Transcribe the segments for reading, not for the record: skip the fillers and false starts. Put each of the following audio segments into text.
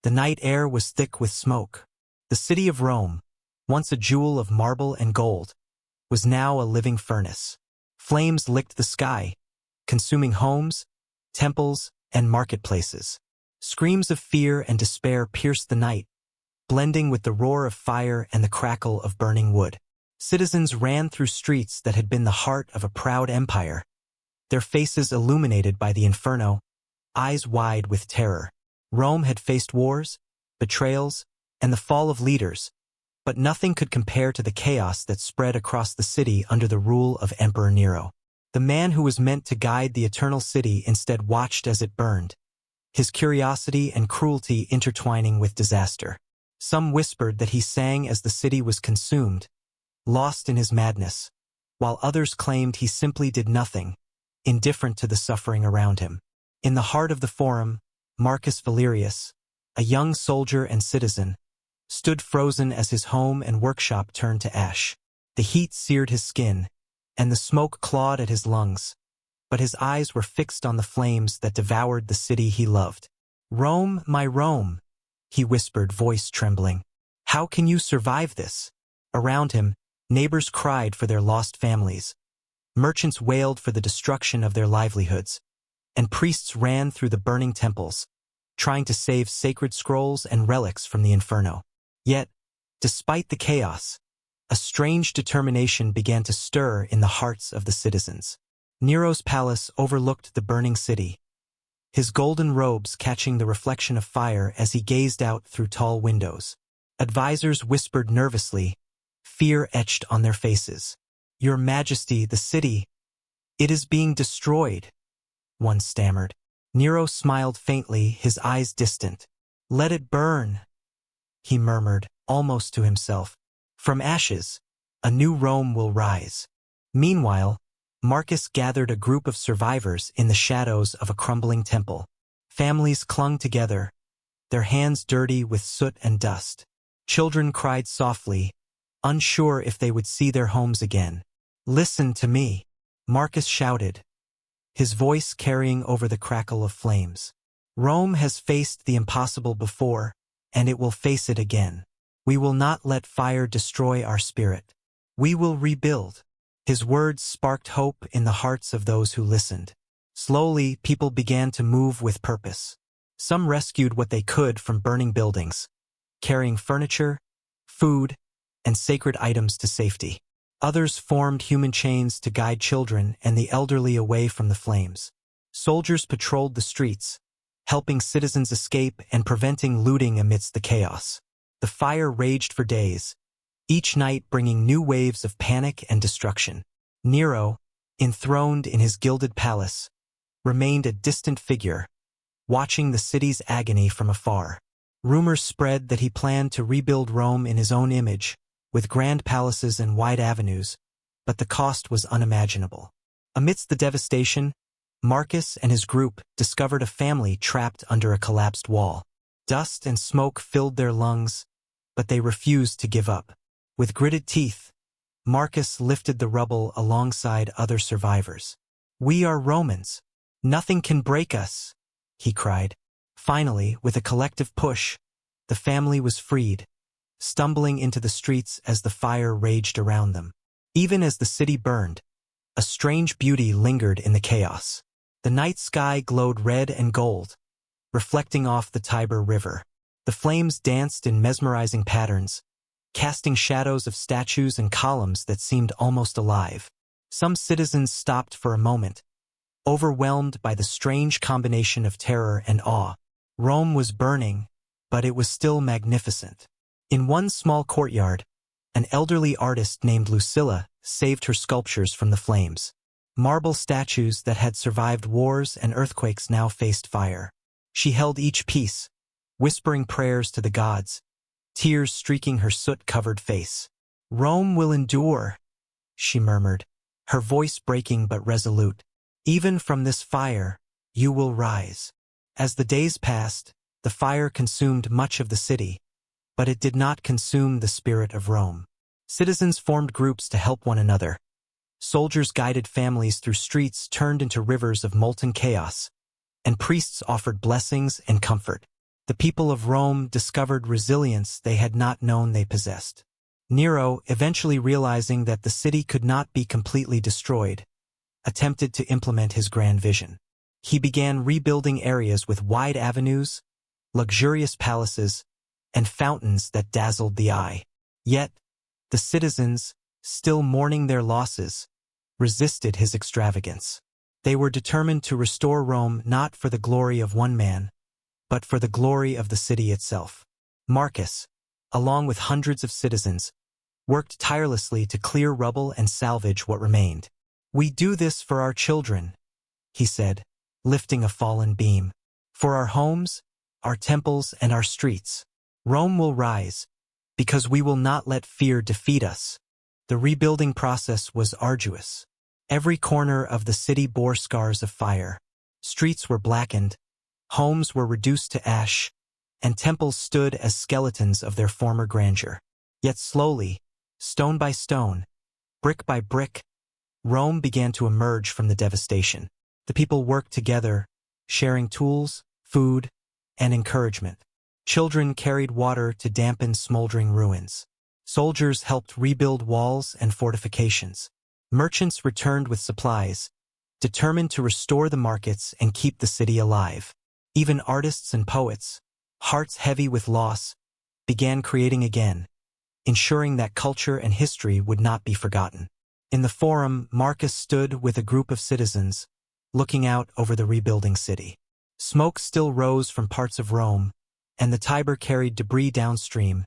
The night air was thick with smoke. The city of Rome, once a jewel of marble and gold, was now a living furnace. Flames licked the sky, consuming homes, temples, and marketplaces. Screams of fear and despair pierced the night, blending with the roar of fire and the crackle of burning wood. Citizens ran through streets that had been the heart of a proud empire, their faces illuminated by the inferno, eyes wide with terror. Rome had faced wars, betrayals, and the fall of leaders, but nothing could compare to the chaos that spread across the city under the rule of Emperor Nero. The man who was meant to guide the eternal city instead watched as it burned, his curiosity and cruelty intertwining with disaster. Some whispered that he sang as the city was consumed, lost in his madness, while others claimed he simply did nothing, indifferent to the suffering around him. In the heart of the Forum, Marcus Valerius, a young soldier and citizen, stood frozen as his home and workshop turned to ash. The heat seared his skin, and the smoke clawed at his lungs, but his eyes were fixed on the flames that devoured the city he loved. "Rome, my Rome," he whispered, voice trembling. "How can you survive this?" Around him, neighbors cried for their lost families. Merchants wailed for the destruction of their livelihoods, and priests ran through the burning temples, trying to save sacred scrolls and relics from the inferno. Yet, despite the chaos, a strange determination began to stir in the hearts of the citizens. Nero's palace overlooked the burning city, his golden robes catching the reflection of fire as he gazed out through tall windows. Advisors whispered nervously, fear etched on their faces. "Your Majesty, the city, it is being destroyed," one stammered. Nero smiled faintly, his eyes distant. "Let it burn," he murmured, almost to himself. "From ashes, a new Rome will rise." Meanwhile, Marcus gathered a group of survivors in the shadows of a crumbling temple. Families clung together, their hands dirty with soot and dust. Children cried softly, unsure if they would see their homes again. "Listen to me," Marcus shouted, his voice carrying over the crackle of flames. "Rome has faced the impossible before, and it will face it again. We will not let fire destroy our spirit. We will rebuild." His words sparked hope in the hearts of those who listened. Slowly, people began to move with purpose. Some rescued what they could from burning buildings, carrying furniture, food, and sacred items to safety. Others formed human chains to guide children and the elderly away from the flames. Soldiers patrolled the streets, helping citizens escape and preventing looting amidst the chaos. The fire raged for days, each night bringing new waves of panic and destruction. Nero, enthroned in his gilded palace, remained a distant figure, watching the city's agony from afar. Rumors spread that he planned to rebuild Rome in his own image, with grand palaces and wide avenues, but the cost was unimaginable. Amidst the devastation, Marcus and his group discovered a family trapped under a collapsed wall. Dust and smoke filled their lungs, but they refused to give up. With gritted teeth, Marcus lifted the rubble alongside other survivors. "We are Romans. Nothing can break us," he cried. Finally, with a collective push, the family was freed, stumbling into the streets as the fire raged around them. Even as the city burned, a strange beauty lingered in the chaos. The night sky glowed red and gold, reflecting off the Tiber River. The flames danced in mesmerizing patterns, casting shadows of statues and columns that seemed almost alive. Some citizens stopped for a moment, overwhelmed by the strange combination of terror and awe. Rome was burning, but it was still magnificent. In one small courtyard, an elderly artist named Lucilla saved her sculptures from the flames. Marble statues that had survived wars and earthquakes now faced fire. She held each piece, whispering prayers to the gods, tears streaking her soot-covered face. "Rome will endure," she murmured, her voice breaking but resolute. "Even from this fire, you will rise." As the days passed, the fire consumed much of the city, but it did not consume the spirit of Rome. Citizens formed groups to help one another. Soldiers guided families through streets turned into rivers of molten chaos, and priests offered blessings and comfort. The people of Rome discovered resilience they had not known they possessed. Nero, eventually realizing that the city could not be completely destroyed, attempted to implement his grand vision. He began rebuilding areas with wide avenues, luxurious palaces, and fountains that dazzled the eye. Yet, the citizens, still mourning their losses, resisted his extravagance. They were determined to restore Rome not for the glory of one man, but for the glory of the city itself. Marcus, along with hundreds of citizens, worked tirelessly to clear rubble and salvage what remained. "We do this for our children," he said, lifting a fallen beam. "For our homes, our temples, and our streets. Rome will rise, because we will not let fear defeat us." The rebuilding process was arduous. Every corner of the city bore scars of fire. Streets were blackened, homes were reduced to ash, and temples stood as skeletons of their former grandeur. Yet slowly, stone by stone, brick by brick, Rome began to emerge from the devastation. The people worked together, sharing tools, food, and encouragement. Children carried water to dampen smoldering ruins. Soldiers helped rebuild walls and fortifications. Merchants returned with supplies, determined to restore the markets and keep the city alive. Even artists and poets, hearts heavy with loss, began creating again, ensuring that culture and history would not be forgotten. In the Forum, Marcus stood with a group of citizens, looking out over the rebuilding city. Smoke still rose from parts of Rome, and the Tiber carried debris downstream,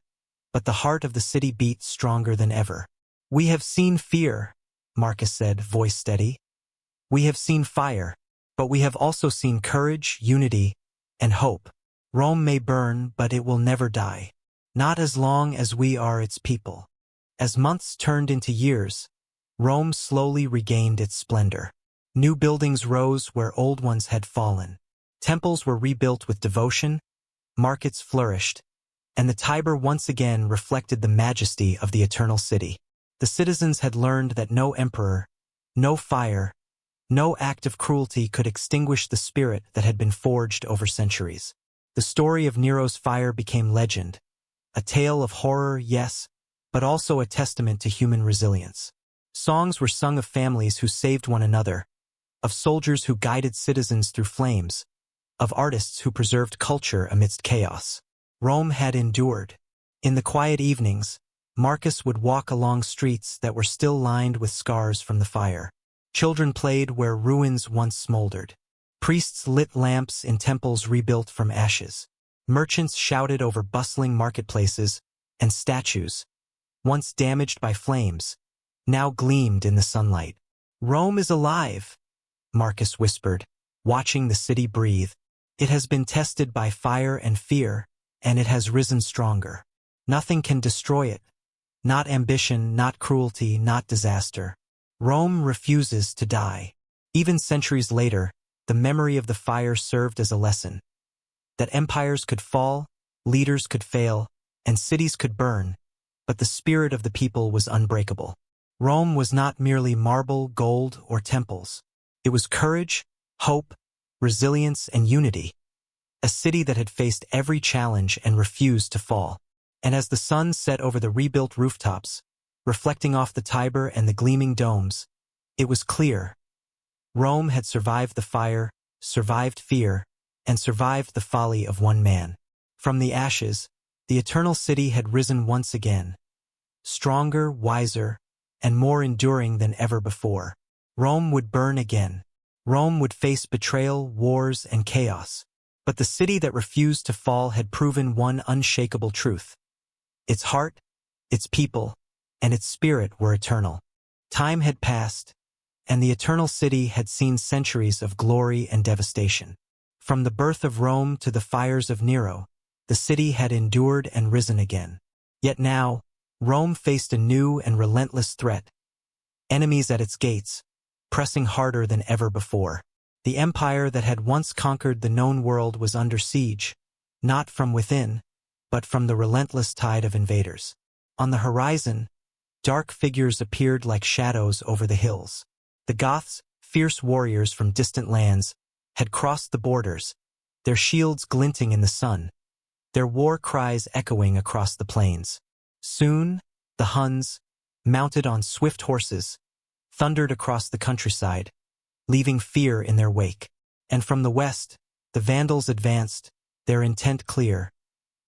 but the heart of the city beat stronger than ever. "We have seen fear," Marcus said, voice steady. "We have seen fire, but we have also seen courage, unity, and hope. Rome may burn, but it will never die. Not as long as we are its people." As months turned into years, Rome slowly regained its splendor. New buildings rose where old ones had fallen. Temples were rebuilt with devotion, markets flourished, and the Tiber once again reflected the majesty of the eternal city. The citizens had learned that no emperor, no fire, no act of cruelty could extinguish the spirit that had been forged over centuries. The story of Nero's fire became legend, a tale of horror, yes, but also a testament to human resilience. Songs were sung of families who saved one another, of soldiers who guided citizens through flames, of artists who preserved culture amidst chaos. Rome had endured. In the quiet evenings, Marcus would walk along streets that were still lined with scars from the fire. Children played where ruins once smoldered. Priests lit lamps in temples rebuilt from ashes. Merchants shouted over bustling marketplaces, and statues, once damaged by flames, now gleamed in the sunlight. "Rome is alive," Marcus whispered, watching the city breathe. "It has been tested by fire and fear, and it has risen stronger. Nothing can destroy it. Not ambition, not cruelty, not disaster. Rome refuses to die." Even centuries later, the memory of the fire served as a lesson. That empires could fall, leaders could fail, and cities could burn, but the spirit of the people was unbreakable. Rome was not merely marble, gold, or temples. It was courage, hope, resilience, and unity. A city that had faced every challenge and refused to fall. And as the sun set over the rebuilt rooftops, reflecting off the Tiber and the gleaming domes, it was clear. Rome had survived the fire, survived fear, and survived the folly of one man. From the ashes, the eternal city had risen once again, stronger, wiser, and more enduring than ever before. Rome would burn again. Rome would face betrayal, wars, and chaos. But the city that refused to fall had proven one unshakable truth. Its heart, its people, and its spirit were eternal. Time had passed, and the eternal city had seen centuries of glory and devastation. From the birth of Rome to the fires of Nero, the city had endured and risen again. Yet now, Rome faced a new and relentless threat. Enemies at its gates, pressing harder than ever before. The empire that had once conquered the known world was under siege, not from within, but from the relentless tide of invaders. On the horizon, dark figures appeared like shadows over the hills. The Goths, fierce warriors from distant lands, had crossed the borders, their shields glinting in the sun. their war cries echoing across the plains. Soon, the Huns, mounted on swift horses, thundered across the countryside, leaving fear in their wake. And from the west, the Vandals advanced, their intent clear,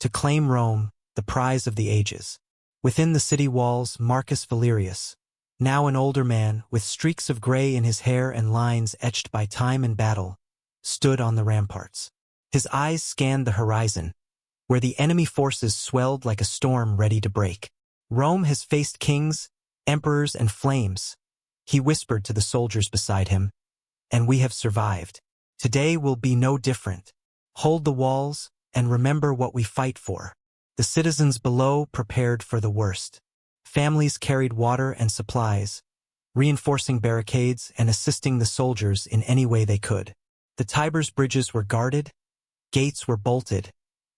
to claim Rome, the prize of the ages. Within the city walls, Marcus Valerius, now an older man with streaks of gray in his hair and lines etched by time and battle, stood on the ramparts. His eyes scanned the horizon, where the enemy forces swelled like a storm ready to break. Rome has faced kings, emperors, and flames, he whispered to the soldiers beside him, and we have survived. Today will be no different. Hold the walls and remember what we fight for. The citizens below prepared for the worst. Families carried water and supplies, reinforcing barricades and assisting the soldiers in any way they could. The Tiber's bridges were guarded, gates were bolted,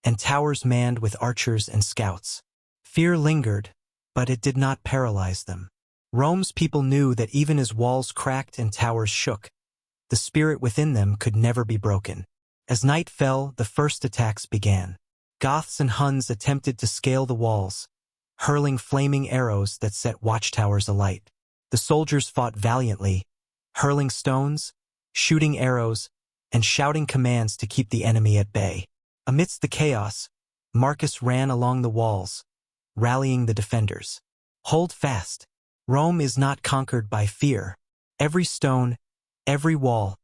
and towers manned with archers and scouts. Fear lingered, but it did not paralyze them. Rome's people knew that even as walls cracked and towers shook, the spirit within them could never be broken. As night fell, the first attacks began. Goths and Huns attempted to scale the walls, hurling flaming arrows that set watchtowers alight. The soldiers fought valiantly, hurling stones, shooting arrows, and shouting commands to keep the enemy at bay. Amidst the chaos, Marcus ran along the walls, rallying the defenders. Hold fast. Rome is not conquered by fear. Every stone, every wall,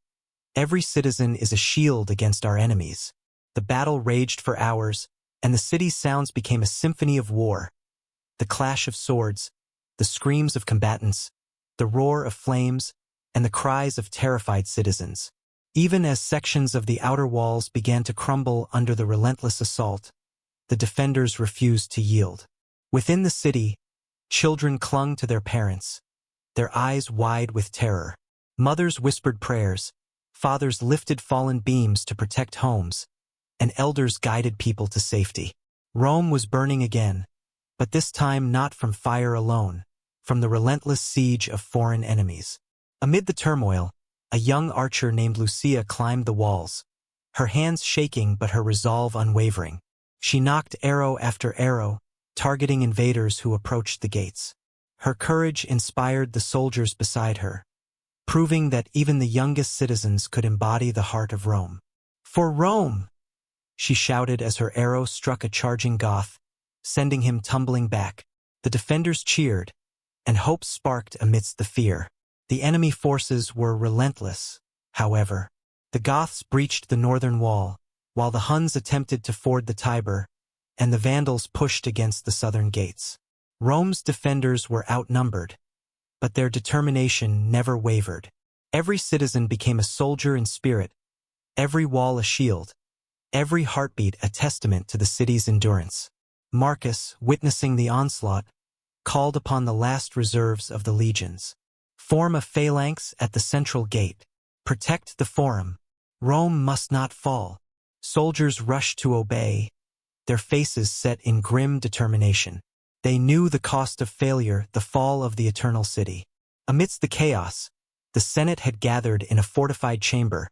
every citizen is a shield against our enemies. The battle raged for hours, and the city's sounds became a symphony of war. The clash of swords, the screams of combatants, the roar of flames, and the cries of terrified citizens. Even as sections of the outer walls began to crumble under the relentless assault, the defenders refused to yield. Within the city, children clung to their parents, their eyes wide with terror. Mothers whispered prayers, fathers lifted fallen beams to protect homes, and elders guided people to safety. Rome was burning again, but this time not from fire alone, from the relentless siege of foreign enemies. Amid the turmoil, a young archer named Lucia climbed the walls, her hands shaking but her resolve unwavering. She knocked arrow after arrow, targeting invaders who approached the gates. Her courage inspired the soldiers beside her, proving that even the youngest citizens could embody the heart of Rome. "For Rome!" she shouted as her arrow struck a charging Goth, sending him tumbling back. The defenders cheered, and hope sparked amidst the fear. The enemy forces were relentless, however. The Goths breached the northern wall, while the Huns attempted to ford the Tiber, and the Vandals pushed against the southern gates. Rome's defenders were outnumbered, but their determination never wavered. Every citizen became a soldier in spirit, every wall a shield, every heartbeat a testament to the city's endurance. Marcus, witnessing the onslaught, called upon the last reserves of the legions. Form a phalanx at the central gate. Protect the forum. Rome must not fall. Soldiers rushed to obey, their faces set in grim determination. They knew the cost of failure, the fall of the eternal city. Amidst the chaos, the Senate had gathered in a fortified chamber,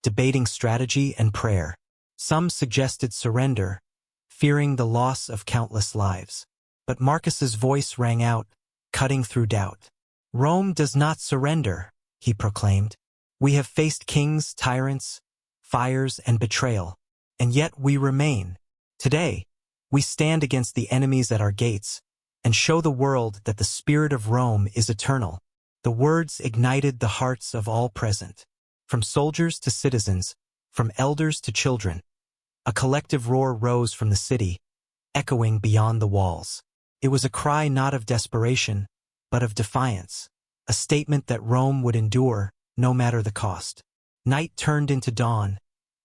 debating strategy and prayer. Some suggested surrender, fearing the loss of countless lives. But Marcus's voice rang out, cutting through doubt. "Rome does not surrender," he proclaimed. "We have faced kings, tyrants, fires, and betrayal, and yet we remain. Today, we stand against the enemies at our gates and show the world that the spirit of Rome is eternal." The words ignited the hearts of all present. From soldiers to citizens, from elders to children, a collective roar rose from the city, echoing beyond the walls. It was a cry not of desperation, but of defiance, a statement that Rome would endure, no matter the cost. Night turned into dawn,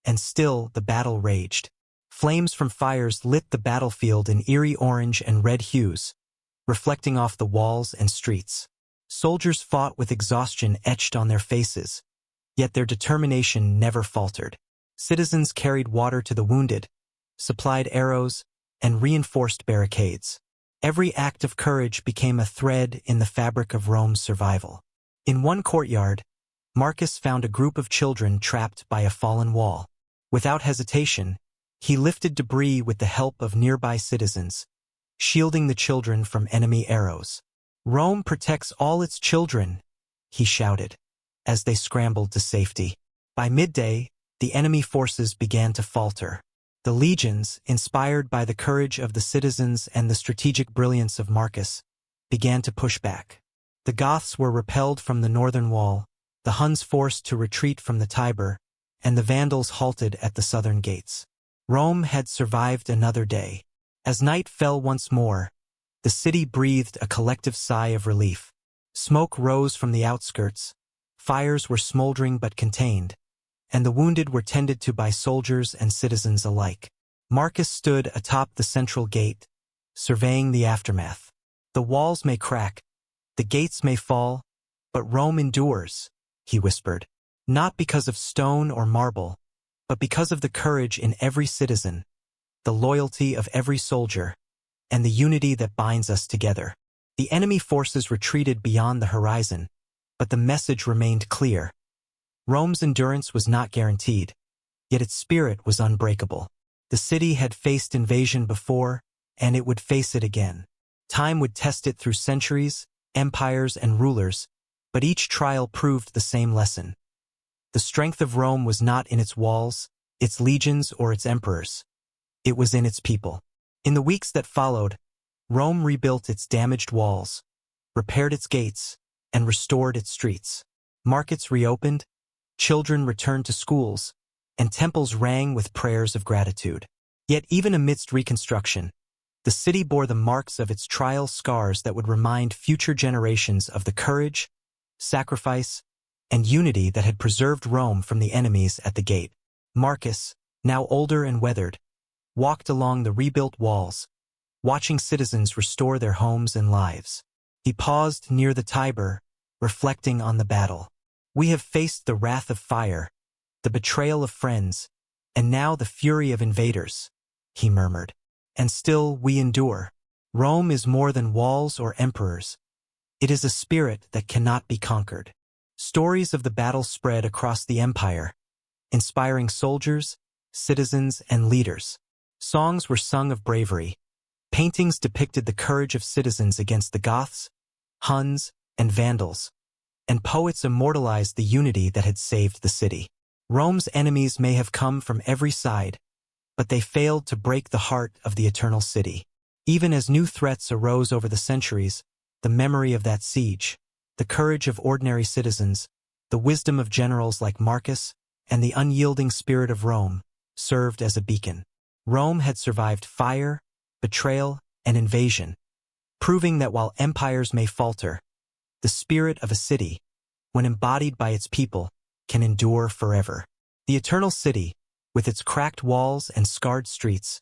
and still the battle raged. Flames from fires lit the battlefield in eerie orange and red hues, reflecting off the walls and streets. Soldiers fought with exhaustion etched on their faces, yet their determination never faltered. Citizens carried water to the wounded, supplied arrows, and reinforced barricades. Every act of courage became a thread in the fabric of Rome's survival. In one courtyard, Marcus found a group of children trapped by a fallen wall. Without hesitation, He lifted debris with the help of nearby citizens, shielding the children from enemy arrows. "Rome protects all its children," he shouted, as they scrambled to safety. By midday, the enemy forces began to falter. The legions, inspired by the courage of the citizens and the strategic brilliance of Marcus, began to push back. The Goths were repelled from the northern wall, the Huns forced to retreat from the Tiber, and the Vandals halted at the southern gates. Rome had survived another day. As night fell once more, the city breathed a collective sigh of relief. Smoke rose from the outskirts, fires were smoldering but contained, and the wounded were tended to by soldiers and citizens alike. Marcus stood atop the central gate, surveying the aftermath. "The walls may crack, the gates may fall, but Rome endures," he whispered. "Not because of stone or marble, but because of the courage in every citizen, the loyalty of every soldier, and the unity that binds us together." The enemy forces retreated beyond the horizon, but the message remained clear. Rome's endurance was not guaranteed, yet its spirit was unbreakable. The city had faced invasion before, and it would face it again. Time would test it through centuries, empires, and rulers, but each trial proved the same lesson. The strength of Rome was not in its walls, its legions, or its emperors. It was in its people. In the weeks that followed, Rome rebuilt its damaged walls, repaired its gates, and restored its streets. Markets reopened, children returned to schools, and temples rang with prayers of gratitude. Yet even amidst reconstruction, the city bore the marks of its trial scars that would remind future generations of the courage, sacrifice, and unity that had preserved Rome from the enemies at the gate. Marcus, now older and weathered, walked along the rebuilt walls, watching citizens restore their homes and lives. He paused near the Tiber, reflecting on the battle. "We have faced the wrath of fire, the betrayal of friends, and now the fury of invaders," he murmured. "And still we endure. Rome is more than walls or emperors. It is a spirit that cannot be conquered." Stories of the battle spread across the empire, inspiring soldiers, citizens, and leaders. Songs were sung of bravery. Paintings depicted the courage of citizens against the Goths, Huns, and Vandals, and poets immortalized the unity that had saved the city. Rome's enemies may have come from every side, but they failed to break the heart of the eternal city. Even as new threats arose over the centuries, the memory of that siege, the courage of ordinary citizens, the wisdom of generals like Marcus, and the unyielding spirit of Rome served as a beacon. Rome had survived fire, betrayal, and invasion, proving that while empires may falter, the spirit of a city, when embodied by its people, can endure forever. The eternal city, with its cracked walls and scarred streets,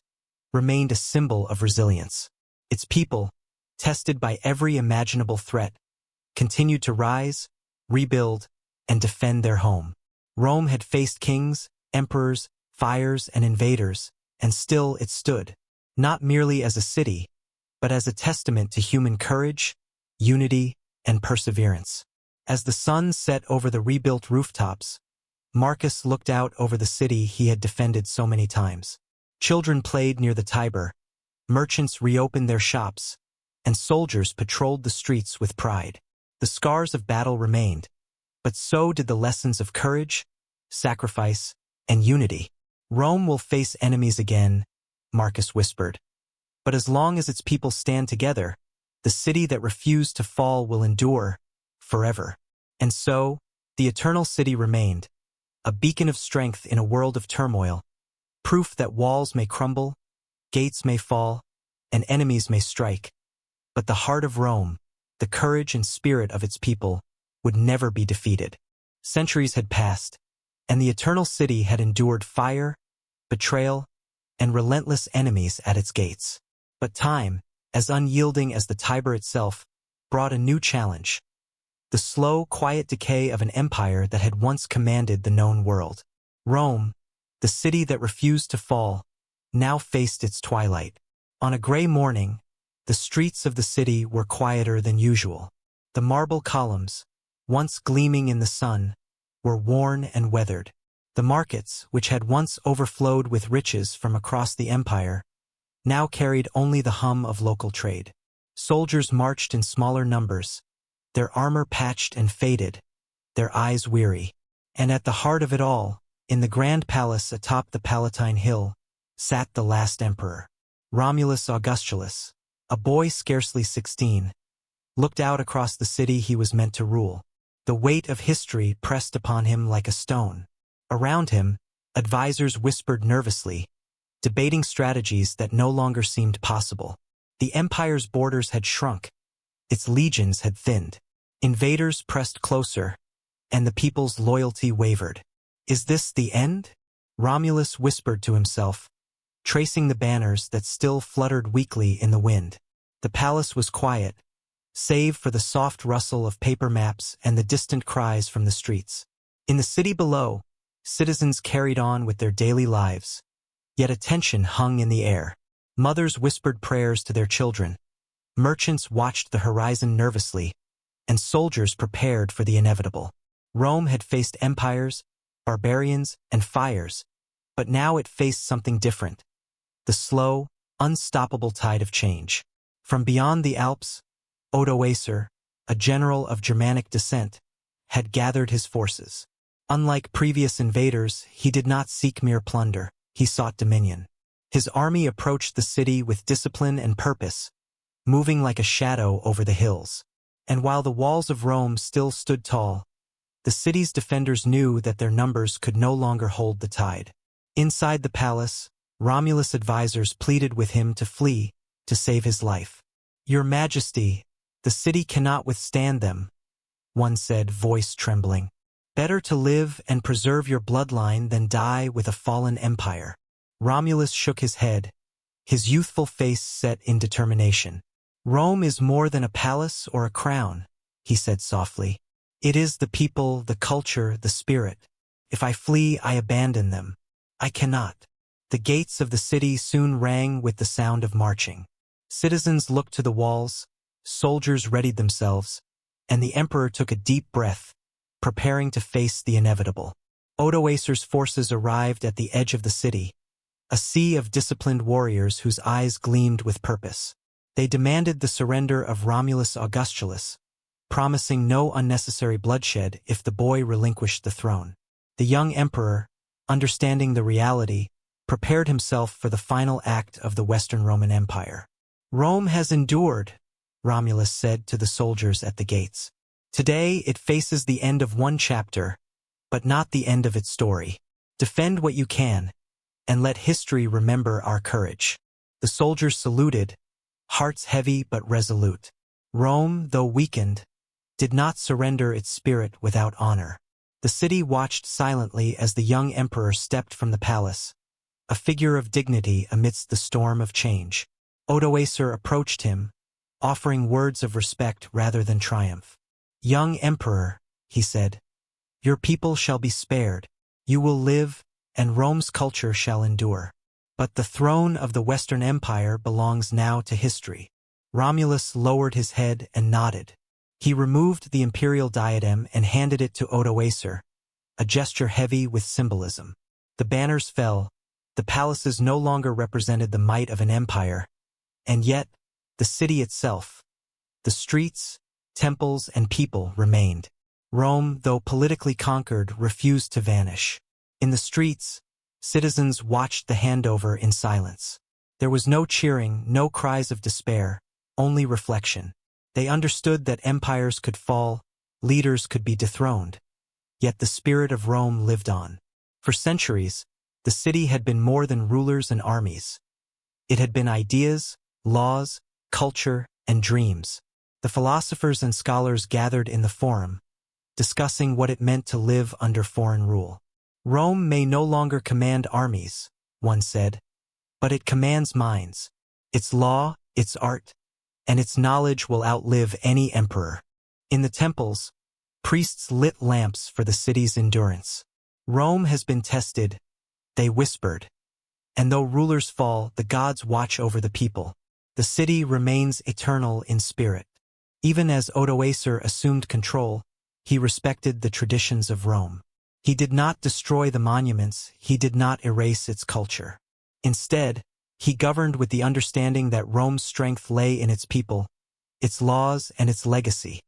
remained a symbol of resilience. Its people, tested by every imaginable threat, continued to rise, rebuild, and defend their home. Rome had faced kings, emperors, fires, and invaders, and still it stood, not merely as a city, but as a testament to human courage, unity, and perseverance. As the sun set over the rebuilt rooftops, Marcus looked out over the city he had defended so many times. Children played near the Tiber, merchants reopened their shops, and soldiers patrolled the streets with pride. The scars of battle remained, but so did the lessons of courage, sacrifice, and unity. "Rome will face enemies again," Marcus whispered. "But as long as its people stand together, the city that refused to fall will endure forever." And so, the eternal city remained, a beacon of strength in a world of turmoil, proof that walls may crumble, gates may fall, and enemies may strike, but the heart of Rome, the courage and spirit of its people, would never be defeated. Centuries had passed, and the eternal city had endured fire, betrayal, and relentless enemies at its gates. But time, as unyielding as the Tiber itself, brought a new challenge: the slow, quiet decay of an empire that had once commanded the known world. Rome, the city that refused to fall, now faced its twilight. On a gray morning, the streets of the city were quieter than usual. The marble columns, once gleaming in the sun, were worn and weathered. The markets, which had once overflowed with riches from across the empire, now carried only the hum of local trade. Soldiers marched in smaller numbers, their armor patched and faded, their eyes weary. And at the heart of it all, in the grand palace atop the Palatine Hill, sat the last emperor. Romulus Augustulus, a boy scarcely 16, looked out across the city he was meant to rule. The weight of history pressed upon him like a stone. Around him, advisors whispered nervously, debating strategies that no longer seemed possible. The empire's borders had shrunk, its legions had thinned. Invaders pressed closer, and the people's loyalty wavered. "Is this the end?" Romulus whispered to himself, tracing the banners that still fluttered weakly in the wind. The palace was quiet, save for the soft rustle of paper maps and the distant cries from the streets. In the city below, citizens carried on with their daily lives, yet a tension hung in the air. Mothers whispered prayers to their children, merchants watched the horizon nervously, and soldiers prepared for the inevitable. Rome had faced empires, barbarians, and fires, but now it faced something different: the slow, unstoppable tide of change. From beyond the Alps, Odoacer, a general of Germanic descent, had gathered his forces. Unlike previous invaders, he did not seek mere plunder, he sought dominion. His army approached the city with discipline and purpose, moving like a shadow over the hills. And while the walls of Rome still stood tall, the city's defenders knew that their numbers could no longer hold the tide. Inside the palace, Romulus' advisors pleaded with him to flee, to save his life. "Your Majesty, the city cannot withstand them," one said, voice trembling. "Better to live and preserve your bloodline than die with a fallen empire." Romulus shook his head, his youthful face set in determination. "Rome is more than a palace or a crown," he said softly. "It is the people, the culture, the spirit. If I flee, I abandon them. I cannot." The gates of the city soon rang with the sound of marching. Citizens looked to the walls, soldiers readied themselves, and the emperor took a deep breath, preparing to face the inevitable. Odoacer's forces arrived at the edge of the city, a sea of disciplined warriors whose eyes gleamed with purpose. They demanded the surrender of Romulus Augustulus, promising no unnecessary bloodshed if the boy relinquished the throne. The young emperor, understanding the reality, prepared himself for the final act of the Western Roman Empire. "Rome has endured," Romulus said to the soldiers at the gates. "Today it faces the end of one chapter, but not the end of its story. Defend what you can, and let history remember our courage." The soldiers saluted, hearts heavy but resolute. Rome, though weakened, did not surrender its spirit without honor. The city watched silently as the young emperor stepped from the palace, a figure of dignity amidst the storm of change. Odoacer approached him, offering words of respect rather than triumph. "Young emperor," he said, "your people shall be spared. You will live, and Rome's culture shall endure. But the throne of the Western Empire belongs now to history." Romulus lowered his head and nodded. He removed the imperial diadem and handed it to Odoacer, a gesture heavy with symbolism. The banners fell, the palaces no longer represented the might of an empire, and yet, the city itself, the streets, temples, and people remained. Rome, though politically conquered, refused to vanish. In the streets, citizens watched the handover in silence. There was no cheering, no cries of despair, only reflection. They understood that empires could fall, leaders could be dethroned, yet the spirit of Rome lived on. For centuries, the city had been more than rulers and armies. It had been ideas, laws, culture, and dreams. The philosophers and scholars gathered in the forum, discussing what it meant to live under foreign rule. "Rome may no longer command armies," one said, "but it commands minds. Its law, its art, and its knowledge will outlive any emperor." In the temples, priests lit lamps for the city's endurance. "Rome has been tested," they whispered. "And though rulers fall, the gods watch over the people. The city remains eternal in spirit." Even as Odoacer assumed control, he respected the traditions of Rome. He did not destroy the monuments, he did not erase its culture. Instead, he governed with the understanding that Rome's strength lay in its people, its laws, and its legacy.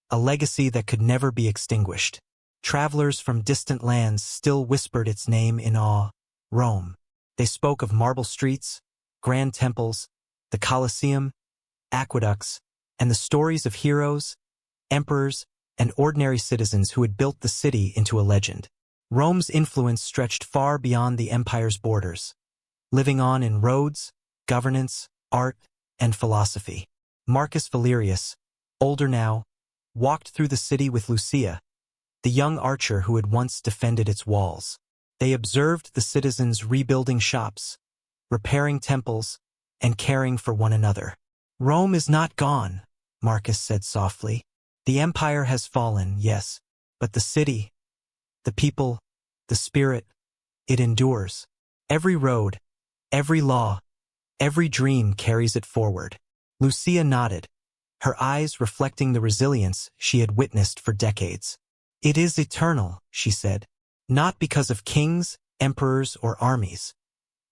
A legacy that could never be extinguished. Travelers from distant lands still whispered its name in awe, Rome. They spoke of marble streets, grand temples, the Colosseum, aqueducts, and the stories of heroes, emperors, and ordinary citizens who had built the city into a legend. Rome's influence stretched far beyond the empire's borders, living on in roads, governance, art, and philosophy. Marcus Valerius, older now, walked through the city with Lucia, the young archer who had once defended its walls. They observed the citizens rebuilding shops, repairing temples, and caring for one another. Rome is not gone, Marcus said softly. The empire has fallen, yes, but the city, the people, the spirit, it endures. Every road, every law, every dream carries it forward. Lucia nodded, her eyes reflecting the resilience she had witnessed for decades. It is eternal, she said, not because of kings, emperors, or armies,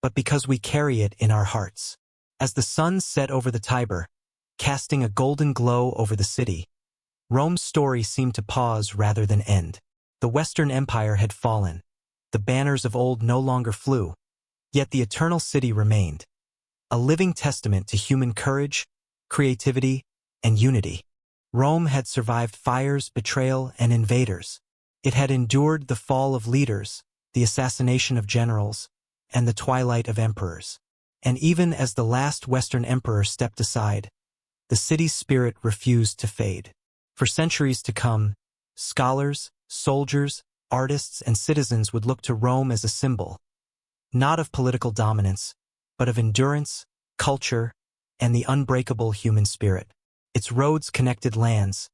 but because we carry it in our hearts. As the sun set over the Tiber, casting a golden glow over the city, Rome's story seemed to pause rather than end. The Western Empire had fallen. The banners of old no longer flew, yet the eternal city remained, a living testament to human courage, creativity, and unity. Rome had survived fires, betrayal, and invaders. It had endured the fall of leaders, the assassination of generals, and the twilight of emperors. And even as the last Western emperor stepped aside, the city's spirit refused to fade. For centuries to come, scholars, soldiers, artists, and citizens would look to Rome as a symbol, not of political dominance, but of endurance, culture, and the unbreakable human spirit. Its roads connected lands,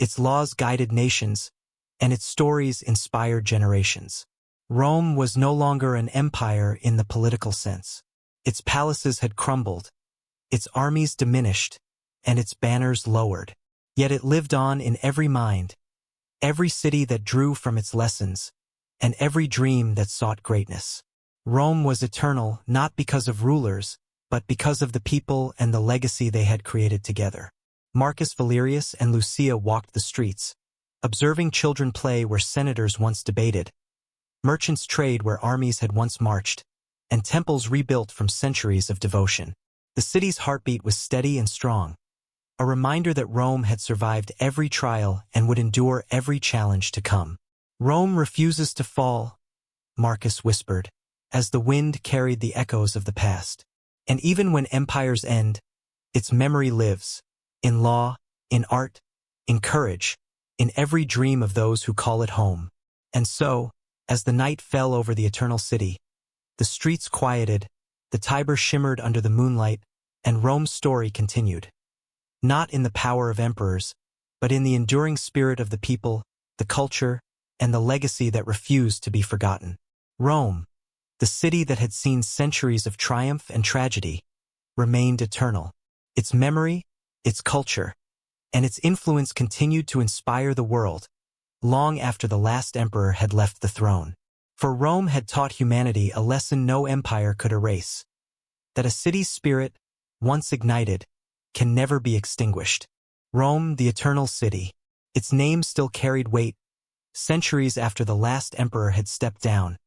its laws guided nations, and its stories inspired generations. Rome was no longer an empire in the political sense. Its palaces had crumbled, its armies diminished, and its banners lowered. Yet it lived on in every mind, every city that drew from its lessons, and every dream that sought greatness. Rome was eternal not because of rulers, but because of the people and the legacy they had created together. Marcus Valerius and Lucia walked the streets, observing children play where senators once debated, merchants trade where armies had once marched, and temples rebuilt from centuries of devotion. The city's heartbeat was steady and strong, a reminder that Rome had survived every trial and would endure every challenge to come. Rome refuses to fall, Marcus whispered, as the wind carried the echoes of the past. And even when empires end, its memory lives, in law, in art, in courage, in every dream of those who call it home. And so, as the night fell over the eternal city, the streets quieted, the Tiber shimmered under the moonlight, and Rome's story continued. Not in the power of emperors, but in the enduring spirit of the people, the culture, and the legacy that refused to be forgotten. Rome, the city that had seen centuries of triumph and tragedy, remained eternal. Its memory, its culture, and its influence continued to inspire the world, long after the last emperor had left the throne. For Rome had taught humanity a lesson no empire could erase, that a city's spirit, once ignited, can never be extinguished. Rome, the eternal city. Its name still carried weight, centuries after the last emperor had stepped down,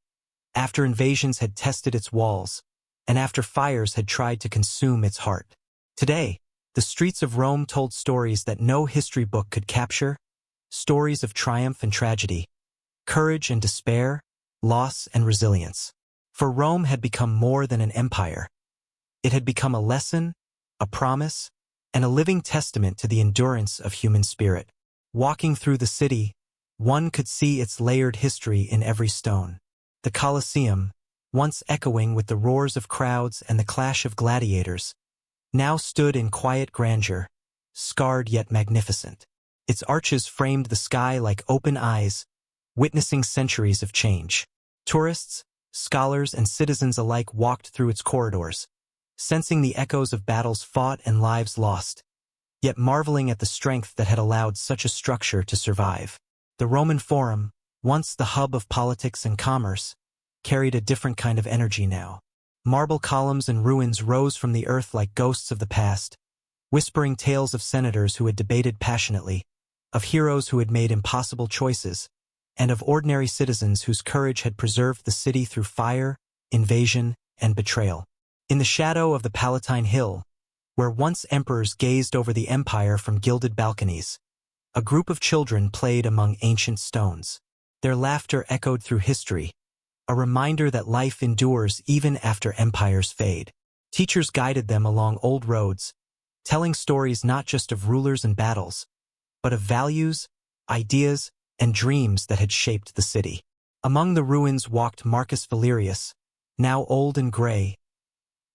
after invasions had tested its walls, and after fires had tried to consume its heart. Today, the streets of Rome told stories that no history book could capture, stories of triumph and tragedy, courage and despair, loss and resilience. For Rome had become more than an empire. It had become a lesson, a promise, and a living testament to the endurance of human spirit. Walking through the city, one could see its layered history in every stone. The Colosseum, once echoing with the roars of crowds and the clash of gladiators, now stood in quiet grandeur, scarred yet magnificent. Its arches framed the sky like open eyes, witnessing centuries of change. Tourists, scholars, and citizens alike walked through its corridors, sensing the echoes of battles fought and lives lost, yet marveling at the strength that had allowed such a structure to survive. The Roman Forum, once the hub of politics and commerce, carried a different kind of energy now. Marble columns and ruins rose from the earth like ghosts of the past, whispering tales of senators who had debated passionately, of heroes who had made impossible choices, and of ordinary citizens whose courage had preserved the city through fire, invasion, and betrayal. In the shadow of the Palatine Hill, where once emperors gazed over the empire from gilded balconies, a group of children played among ancient stones. Their laughter echoed through history, a reminder that life endures even after empires fade. Teachers guided them along old roads, telling stories not just of rulers and battles, but of values, ideas, and dreams that had shaped the city. Among the ruins walked Marcus Valerius, now old and gray,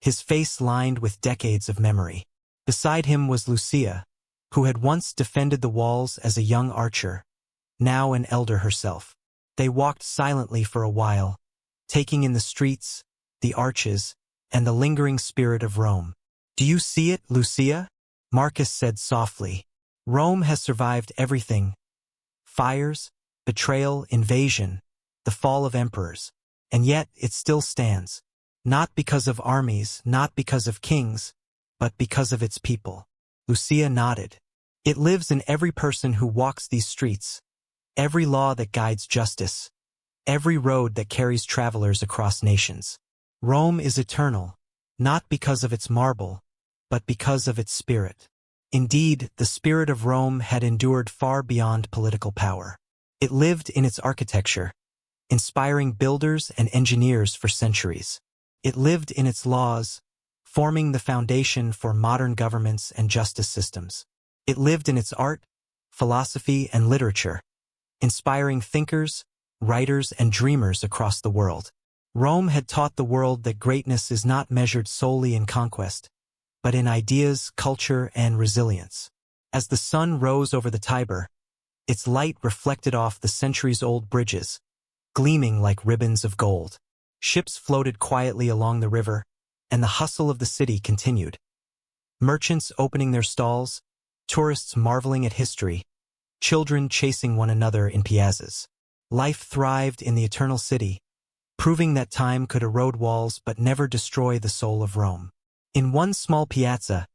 his face lined with decades of memory. Beside him was Lucia, who had once defended the walls as a young archer, now an elder herself. They walked silently for a while, taking in the streets, the arches, and the lingering spirit of Rome. "Do you see it, Lucia?" Marcus said softly. "Rome has survived everything. Fires, betrayal, invasion, the fall of emperors. And yet it still stands. Not because of armies, not because of kings, but because of its people." Lucia nodded. "It lives in every person who walks these streets, every law that guides justice, every road that carries travelers across nations. Rome is eternal, not because of its marble, but because of its spirit." Indeed, the spirit of Rome had endured far beyond political power. It lived in its architecture, inspiring builders and engineers for centuries. It lived in its laws, forming the foundation for modern governments and justice systems. It lived in its art, philosophy, and literature, inspiring thinkers, writers, and dreamers across the world. Rome had taught the world that greatness is not measured solely in conquest, but in ideas, culture, and resilience. As the sun rose over the Tiber, its light reflected off the centuries-old bridges, gleaming like ribbons of gold. Ships floated quietly along the river, and the hustle of the city continued. Merchants opening their stalls, tourists marveling at history, children chasing one another in piazzas. Life thrived in the eternal city, proving that time could erode walls but never destroy the soul of Rome. In one small piazza,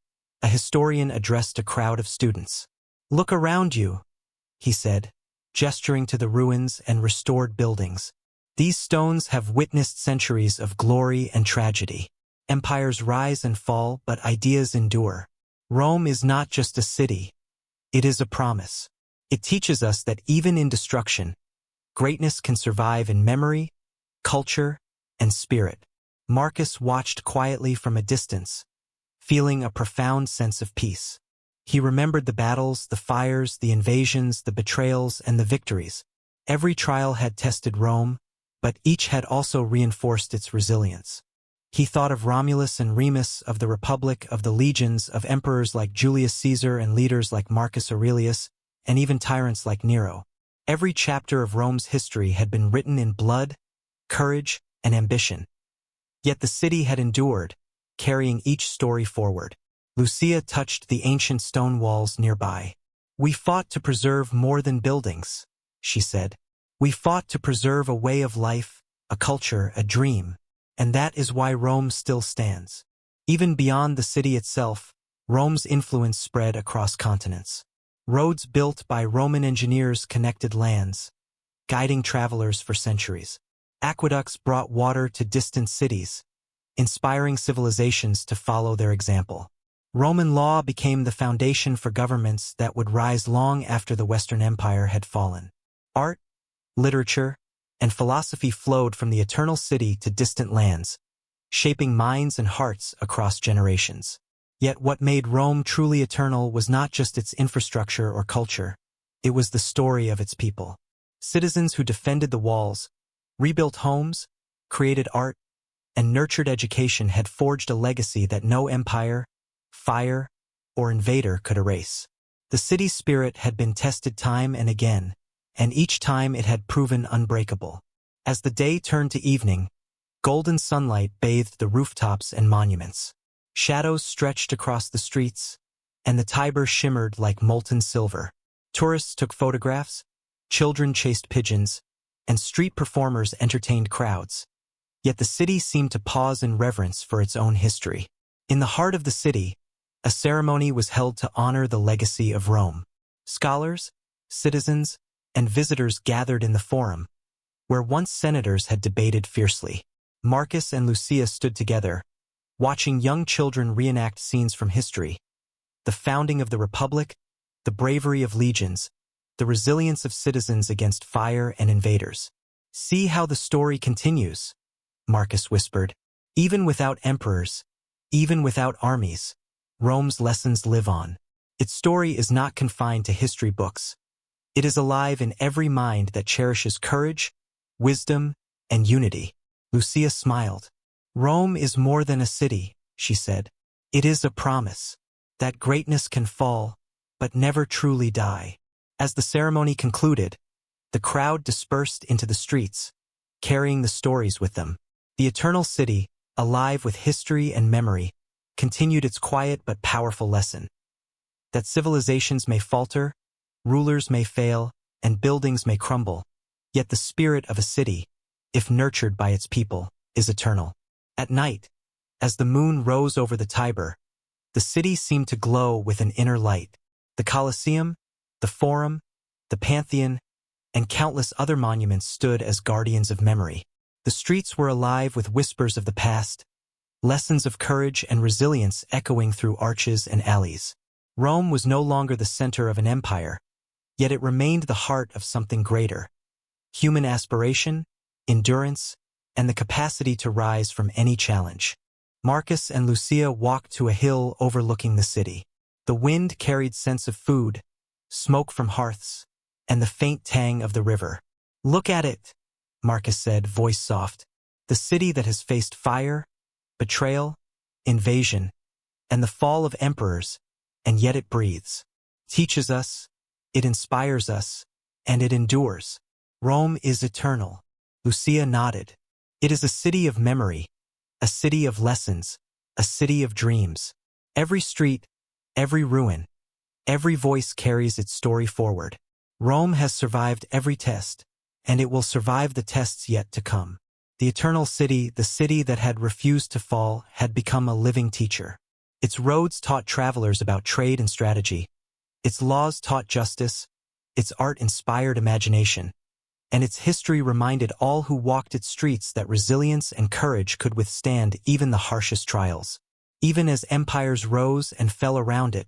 a historian addressed a crowd of students. "Look around you," he said, gesturing to the ruins and restored buildings. "These stones have witnessed centuries of glory and tragedy. Empires rise and fall, but ideas endure. Rome is not just a city. It is a promise. It teaches us that even in destruction, greatness can survive in memory, culture, and spirit." Marcus watched quietly from a distance, feeling a profound sense of peace. He remembered the battles, the fires, the invasions, the betrayals, and the victories. Every trial had tested Rome, but each had also reinforced its resilience. He thought of Romulus and Remus, of the Republic, of the legions, of emperors like Julius Caesar and leaders like Marcus Aurelius, and even tyrants like Nero. Every chapter of Rome's history had been written in blood, courage, and ambition. Yet the city had endured, carrying each story forward. Lucia touched the ancient stone walls nearby. "We fought to preserve more than buildings," she said. "We fought to preserve a way of life, a culture, a dream. And that is why Rome still stands." Even beyond the city itself, Rome's influence spread across continents. Roads built by Roman engineers connected lands, guiding travelers for centuries. Aqueducts brought water to distant cities, inspiring civilizations to follow their example. Roman law became the foundation for governments that would rise long after the Western Empire had fallen. Art, literature, and philosophy flowed from the eternal city to distant lands, shaping minds and hearts across generations. Yet what made Rome truly eternal was not just its infrastructure or culture, it was the story of its people. Citizens who defended the walls, rebuilt homes, created art, and nurtured education had forged a legacy that no empire, fire, or invader could erase. The city's spirit had been tested time and again, and each time it had proven unbreakable. As the day turned to evening, golden sunlight bathed the rooftops and monuments. Shadows stretched across the streets, and the Tiber shimmered like molten silver. Tourists took photographs, children chased pigeons, and street performers entertained crowds. Yet the city seemed to pause in reverence for its own history. In the heart of the city, a ceremony was held to honor the legacy of Rome. Scholars, citizens, and visitors gathered in the forum, where once senators had debated fiercely. Marcus and Lucia stood together, watching young children reenact scenes from history: the founding of the Republic, the bravery of legions, the resilience of citizens against fire and invaders. "See how the story continues," Marcus whispered. "Even without emperors, even without armies, Rome's lessons live on. Its story is not confined to history books. It is alive in every mind that cherishes courage, wisdom, and unity." Lucia smiled. "Rome is more than a city," she said. "It is a promise that greatness can fall, but never truly die." As the ceremony concluded, the crowd dispersed into the streets, carrying the stories with them. The Eternal City, alive with history and memory, continued its quiet but powerful lesson: that civilizations may falter, rulers may fail, and buildings may crumble, yet the spirit of a city, if nurtured by its people, is eternal. At night, as the moon rose over the Tiber, the city seemed to glow with an inner light. The Colosseum, the Forum, the Pantheon, and countless other monuments stood as guardians of memory. The streets were alive with whispers of the past, lessons of courage and resilience echoing through arches and alleys. Rome was no longer the center of an empire, yet it remained the heart of something greater: human aspiration, endurance, and the capacity to rise from any challenge. Marcus and Lucia walked to a hill overlooking the city. The wind carried scents of food, smoke from hearths, and the faint tang of the river. "Look at it," Marcus said, voice soft. "The city that has faced fire, betrayal, invasion, and the fall of emperors, and yet it breathes. Teaches us, it inspires us, and it endures. Rome is eternal." Lucia nodded. "It is a city of memory, a city of lessons, a city of dreams. Every street, every ruin, every voice carries its story forward. Rome has survived every test, and it will survive the tests yet to come." The Eternal City, the city that had refused to fall, had become a living teacher. Its roads taught travelers about trade and strategy. Its laws taught justice. Its art inspired imagination. And its history reminded all who walked its streets that resilience and courage could withstand even the harshest trials. Even as empires rose and fell around it,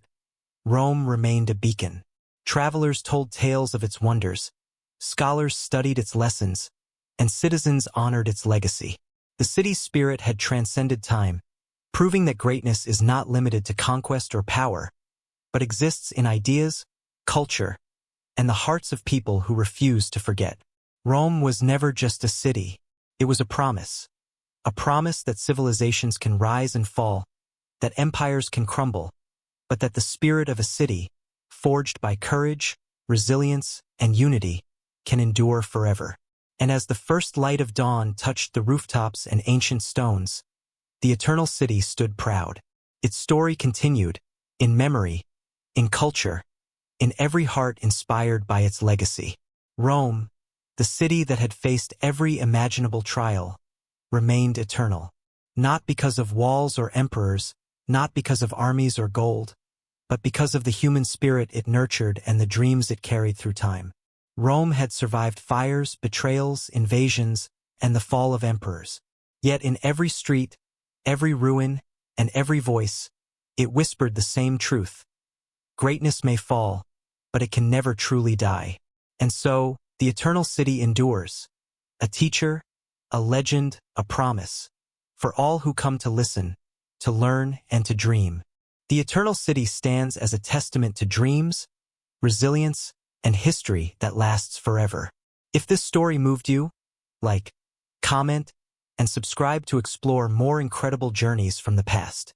Rome remained a beacon. Travelers told tales of its wonders, scholars studied its lessons, and citizens honored its legacy. The city's spirit had transcended time, proving that greatness is not limited to conquest or power, but exists in ideas, culture, and the hearts of people who refuse to forget. Rome was never just a city. It was a promise that civilizations can rise and fall, that empires can crumble, but that the spirit of a city, forged by courage, resilience, and unity, can endure forever. And as the first light of dawn touched the rooftops and ancient stones, the Eternal City stood proud. Its story continued, in memory, in culture, in every heart inspired by its legacy. Rome, the city that had faced every imaginable trial, remained eternal. Not because of walls or emperors, not because of armies or gold, but because of the human spirit it nurtured and the dreams it carried through time. Rome had survived fires, betrayals, invasions, and the fall of emperors. Yet in every street, every ruin, and every voice, it whispered the same truth: greatness may fall, but it can never truly die. And so, the Eternal City endures, a teacher, a legend, a promise, for all who come to listen, to learn, and to dream. The Eternal City stands as a testament to dreams, resilience, and history that lasts forever. If this story moved you, like, comment, and subscribe to explore more incredible journeys from the past.